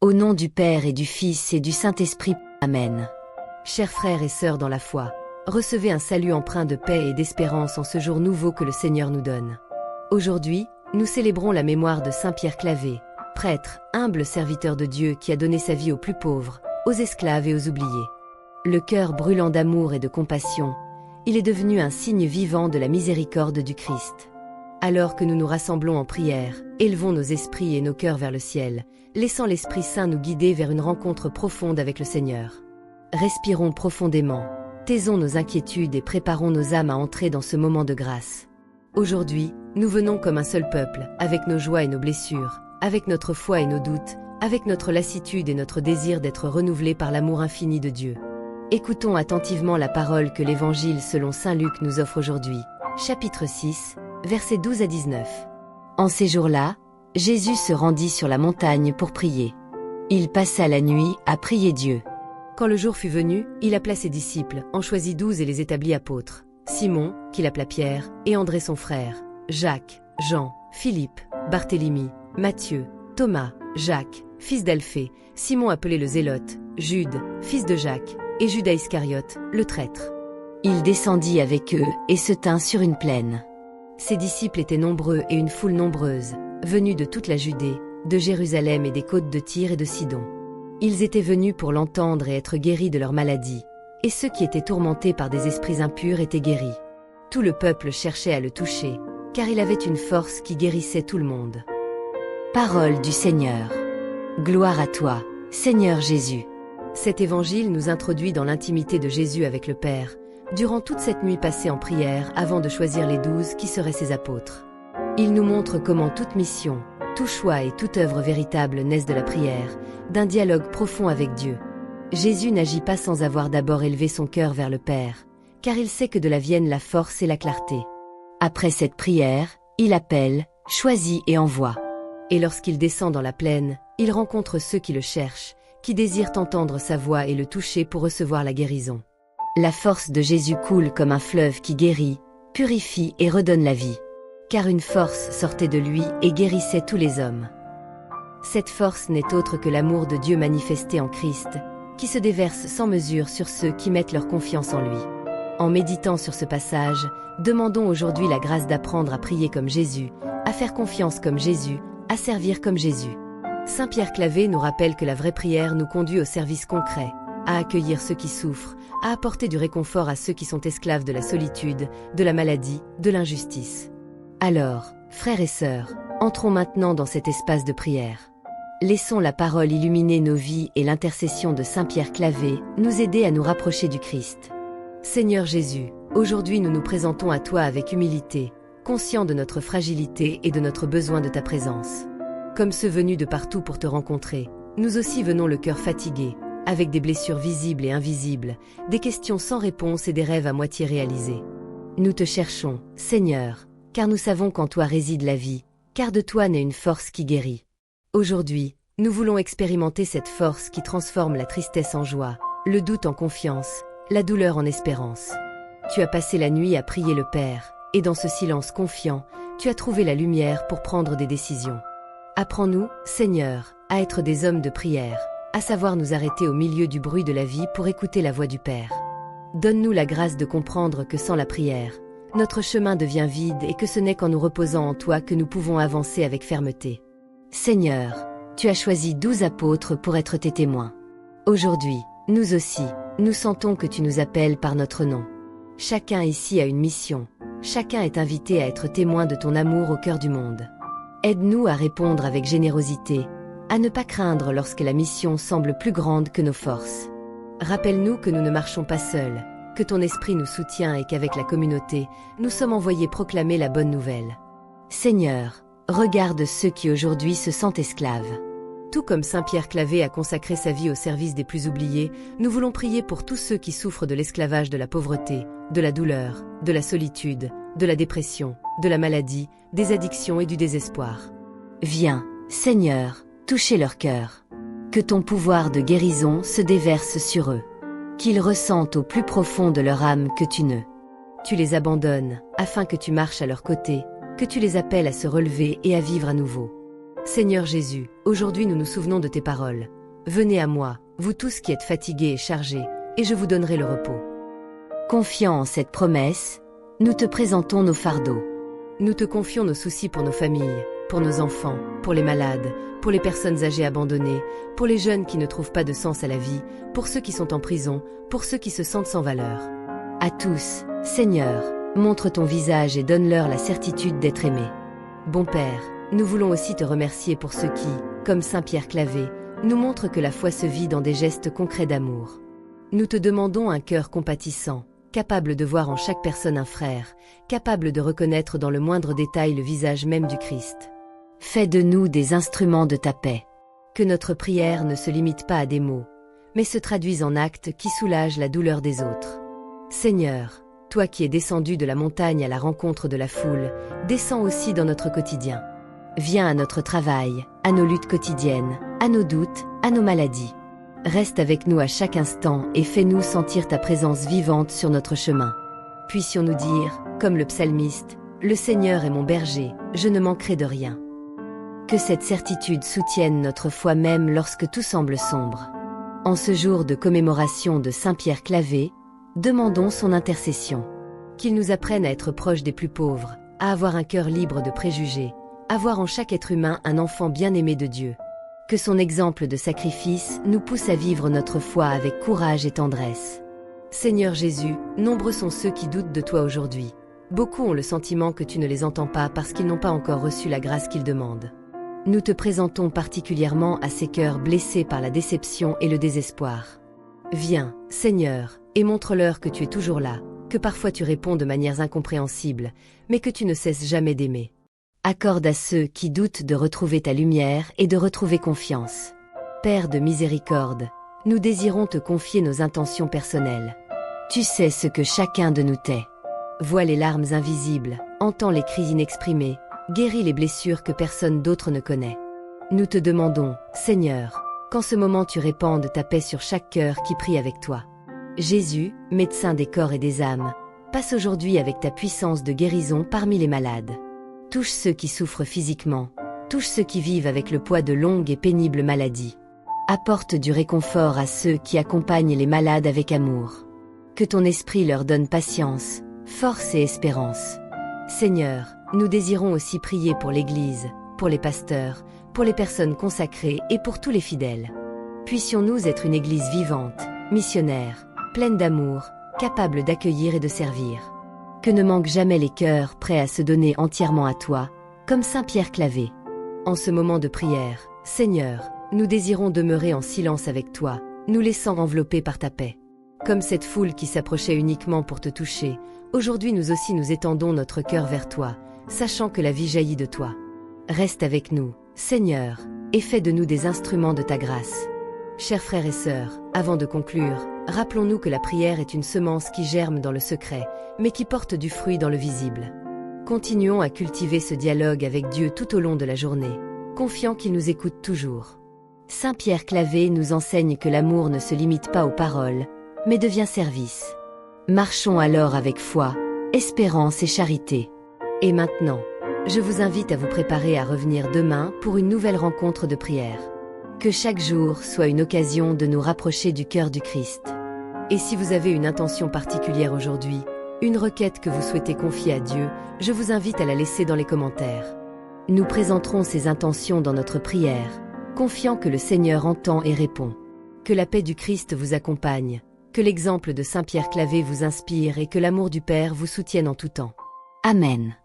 Au nom du Père et du Fils et du Saint-Esprit. Amen. Chers frères et sœurs dans la foi, recevez un salut empreint de paix et d'espérance en ce jour nouveau que le Seigneur nous donne. Aujourd'hui, nous célébrons la mémoire de Saint Pierre Clavé, prêtre, humble serviteur de Dieu qui a donné sa vie aux plus pauvres, aux esclaves et aux oubliés. Le cœur brûlant d'amour et de compassion, il est devenu un signe vivant de la miséricorde du Christ. Alors que nous nous rassemblons en prière, élevons nos esprits et nos cœurs vers le ciel, laissant l'Esprit Saint nous guider vers une rencontre profonde avec le Seigneur. Respirons profondément, taisons nos inquiétudes et préparons nos âmes à entrer dans ce moment de grâce. Aujourd'hui, nous venons comme un seul peuple, avec nos joies et nos blessures, avec notre foi et nos doutes, avec notre lassitude et notre désir d'être renouvelés par l'amour infini de Dieu. Écoutons attentivement la parole que l'Évangile selon saint Luc nous offre aujourd'hui, chapitre 6, versets 12 à 19. En ces jours-là, Jésus se rendit sur la montagne pour prier. Il passa la nuit à prier Dieu. Quand le jour fut venu, il appela ses disciples, en choisit 12 et les établit apôtres. Simon, qu'il appela Pierre, et André son frère, Jacques, Jean, Philippe, Barthélemy, Matthieu, Thomas, Jacques, fils d'Alphée, Simon appelé le Zélote, Jude, fils de Jacques, et Judas Iscariote, le traître. Il descendit avec eux et se tint sur une plaine. Ses disciples étaient nombreux et une foule nombreuse, venus de toute la Judée, de Jérusalem et des côtes de Tyr et de Sidon. Ils étaient venus pour l'entendre et être guéris de leur maladie, et ceux qui étaient tourmentés par des esprits impurs étaient guéris. Tout le peuple cherchait à le toucher, car il avait une force qui guérissait tout le monde. Parole du Seigneur. Gloire à toi, Seigneur Jésus. Cet évangile nous introduit dans l'intimité de Jésus avec le Père, durant toute cette nuit passée en prière avant de choisir les 12 qui seraient ses apôtres. Il nous montre comment toute mission, tout choix et toute œuvre véritable naissent de la prière, d'un dialogue profond avec Dieu. Jésus n'agit pas sans avoir d'abord élevé son cœur vers le Père, car il sait que de là viennent la force et la clarté. Après cette prière, il appelle, choisit et envoie. Et lorsqu'il descend dans la plaine, il rencontre ceux qui le cherchent, qui désirent entendre sa voix et le toucher pour recevoir la guérison. La force de Jésus coule comme un fleuve qui guérit, purifie et redonne la vie. Car une force sortait de lui et guérissait tous les hommes. Cette force n'est autre que l'amour de Dieu manifesté en Christ, qui se déverse sans mesure sur ceux qui mettent leur confiance en lui. En méditant sur ce passage, demandons aujourd'hui la grâce d'apprendre à prier comme Jésus, à faire confiance comme Jésus, à servir comme Jésus. Saint Pierre Clavé nous rappelle que la vraie prière nous conduit au service concret, à accueillir ceux qui souffrent, à apporter du réconfort à ceux qui sont esclaves de la solitude, de la maladie, de l'injustice. Alors, frères et sœurs, entrons maintenant dans cet espace de prière. Laissons la parole illuminer nos vies et l'intercession de Saint Pierre Clavé nous aider à nous rapprocher du Christ. Seigneur Jésus, aujourd'hui nous nous présentons à toi avec humilité, conscients de notre fragilité et de notre besoin de ta présence. Comme ceux venus de partout pour te rencontrer, nous aussi venons le cœur fatigué, avec des blessures visibles et invisibles, des questions sans réponse et des rêves à moitié réalisés. Nous te cherchons, Seigneur, car nous savons qu'en toi réside la vie, car de toi naît une force qui guérit. Aujourd'hui, nous voulons expérimenter cette force qui transforme la tristesse en joie, le doute en confiance, la douleur en espérance. Tu as passé la nuit à prier le Père, et dans ce silence confiant, tu as trouvé la lumière pour prendre des décisions. Apprends-nous, Seigneur, à être des hommes de prière, à savoir nous arrêter au milieu du bruit de la vie pour écouter la voix du Père. Donne-nous la grâce de comprendre que sans la prière, notre chemin devient vide et que ce n'est qu'en nous reposant en toi que nous pouvons avancer avec fermeté. Seigneur, tu as choisi 12 apôtres pour être tes témoins. Aujourd'hui, nous aussi, nous sentons que tu nous appelles par notre nom. Chacun ici a une mission, chacun est invité à être témoin de ton amour au cœur du monde. Aide-nous à répondre avec générosité, à ne pas craindre lorsque la mission semble plus grande que nos forces. Rappelle-nous que nous ne marchons pas seuls, que ton esprit nous soutient et qu'avec la communauté, nous sommes envoyés proclamer la bonne nouvelle. Seigneur, regarde ceux qui aujourd'hui se sentent esclaves. Tout comme Saint Pierre Clavé a consacré sa vie au service des plus oubliés, nous voulons prier pour tous ceux qui souffrent de l'esclavage de la pauvreté, de la douleur, de la solitude, de la dépression, de la maladie, des addictions et du désespoir. Viens, Seigneur, toucher leur cœur. Que ton pouvoir de guérison se déverse sur eux. Qu'ils ressentent au plus profond de leur âme que tu les abandonnes, afin que tu marches à leur côté, que tu les appelles à se relever et à vivre à nouveau. Seigneur Jésus, aujourd'hui nous nous souvenons de tes paroles. Venez à moi, vous tous qui êtes fatigués et chargés, et je vous donnerai le repos. Confiant en cette promesse, nous te présentons nos fardeaux. Nous te confions nos soucis pour nos familles, pour nos enfants, pour les malades, pour les personnes âgées abandonnées, pour les jeunes qui ne trouvent pas de sens à la vie, pour ceux qui sont en prison, pour ceux qui se sentent sans valeur. À tous, Seigneur, montre ton visage et donne-leur la certitude d'être aimés. Bon Père, nous voulons aussi te remercier pour ceux qui, comme Saint Pierre Clavé, nous montrent que la foi se vit dans des gestes concrets d'amour. Nous te demandons un cœur compatissant, capable de voir en chaque personne un frère, capable de reconnaître dans le moindre détail le visage même du Christ. Fais de nous des instruments de ta paix. Que notre prière ne se limite pas à des mots, mais se traduise en actes qui soulagent la douleur des autres. Seigneur, toi qui es descendu de la montagne à la rencontre de la foule, descends aussi dans notre quotidien. Viens à notre travail, à nos luttes quotidiennes, à nos doutes, à nos maladies. Reste avec nous à chaque instant et fais-nous sentir ta présence vivante sur notre chemin. Puissions-nous dire, comme le psalmiste, « Le Seigneur est mon berger, je ne manquerai de rien ». Que cette certitude soutienne notre foi même lorsque tout semble sombre. En ce jour de commémoration de Saint Pierre Clavé, demandons son intercession. Qu'il nous apprenne à être proches des plus pauvres, à avoir un cœur libre de préjugés, à voir en chaque être humain un enfant bien-aimé de Dieu. Que son exemple de sacrifice nous pousse à vivre notre foi avec courage et tendresse. Seigneur Jésus, nombreux sont ceux qui doutent de toi aujourd'hui. Beaucoup ont le sentiment que tu ne les entends pas parce qu'ils n'ont pas encore reçu la grâce qu'ils demandent. Nous te présentons particulièrement à ces cœurs blessés par la déception et le désespoir. Viens, Seigneur, et montre-leur que tu es toujours là, que parfois tu réponds de manières incompréhensibles, mais que tu ne cesses jamais d'aimer. Accorde à ceux qui doutent de retrouver ta lumière et de retrouver confiance. Père de miséricorde, nous désirons te confier nos intentions personnelles. Tu sais ce que chacun de nous tait. Vois les larmes invisibles, entends les cris inexprimés, guéris les blessures que personne d'autre ne connaît. Nous te demandons, Seigneur, qu'en ce moment tu répandes ta paix sur chaque cœur qui prie avec toi. Jésus, médecin des corps et des âmes, passe aujourd'hui avec ta puissance de guérison parmi les malades. Touche ceux qui souffrent physiquement, touche ceux qui vivent avec le poids de longues et pénibles maladies. Apporte du réconfort à ceux qui accompagnent les malades avec amour. Que ton esprit leur donne patience, force et espérance. Seigneur, nous désirons aussi prier pour l'Église, pour les pasteurs, pour les personnes consacrées et pour tous les fidèles. Puissions-nous être une Église vivante, missionnaire, pleine d'amour, capable d'accueillir et de servir. Que ne manquent jamais les cœurs prêts à se donner entièrement à toi, comme Saint Pierre Clavé. En ce moment de prière, Seigneur, nous désirons demeurer en silence avec toi, nous laissant envelopper par ta paix. Comme cette foule qui s'approchait uniquement pour te toucher, aujourd'hui nous aussi nous étendons notre cœur vers toi, sachant que la vie jaillit de toi. Reste avec nous, Seigneur, et fais de nous des instruments de ta grâce. Chers frères et sœurs, avant de conclure, rappelons-nous que la prière est une semence qui germe dans le secret, mais qui porte du fruit dans le visible. Continuons à cultiver ce dialogue avec Dieu tout au long de la journée, confiant qu'il nous écoute toujours. Saint Pierre Clavé nous enseigne que l'amour ne se limite pas aux paroles, mais devient service. Marchons alors avec foi, espérance et charité. Et maintenant, je vous invite à vous préparer à revenir demain pour une nouvelle rencontre de prière. Que chaque jour soit une occasion de nous rapprocher du cœur du Christ. Et si vous avez une intention particulière aujourd'hui, une requête que vous souhaitez confier à Dieu, je vous invite à la laisser dans les commentaires. Nous présenterons ces intentions dans notre prière, confiant que le Seigneur entend et répond. Que la paix du Christ vous accompagne, que l'exemple de Saint Pierre Clavé vous inspire et que l'amour du Père vous soutienne en tout temps. Amen.